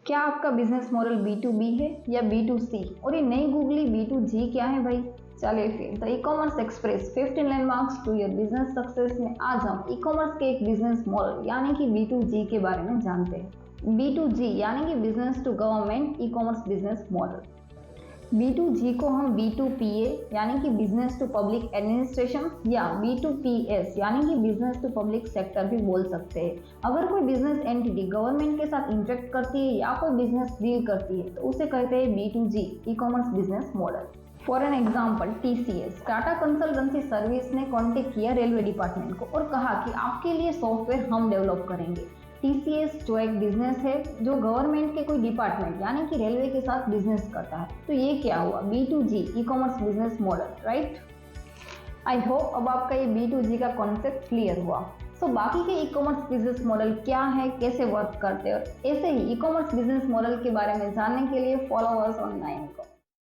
क्या आपका business model B2B है या B2C? और ये नई गूगली B2G क्या है भाई? चलिए फिर the e-commerce express 15 landmarks to your business success में आज हम ई कॉमर्स के एक बिजनेस मॉडल यानी कि B2G के बारे में जानते हैं। B2G यानी कि business to government e-commerce business model. B2G को हम B2PA यानी कि बिजनेस टू पब्लिक एडमिनिस्ट्रेशन या B2PS यानी कि बिजनेस टू पब्लिक सेक्टर भी बोल सकते हैं। अगर कोई बिजनेस एंटिटी गवर्नमेंट के साथ इंटरेक्ट करती है या कोई बिजनेस डील करती है तो उसे कहते हैं B2G e commerce business model. For an example TCS Tata consultancy service ने कॉन्टेक्ट किया रेलवे डिपार्टमेंट को और कहा कि आपके लिए सॉफ्टवेयर हम डेवलप करेंगे। TCS जो एक बिजनेस है जो गवर्नमेंट के कोई डिपार्टमेंट यानी कि रेलवे के साथ बिजनेस करता है, तो ये क्या हुआ? B2G e commerce business model, right. I hope अब आपका ये B2G का कॉन्सेप्ट क्लियर हुआ। सो बाकी के ई कॉमर्स बिजनेस मॉडल क्या है, कैसे वर्क करते हैं और ऐसे ही ई कॉमर्स बिजनेस मॉडल के बारे में जानने के लिए फॉलो अस ऑन 9 को।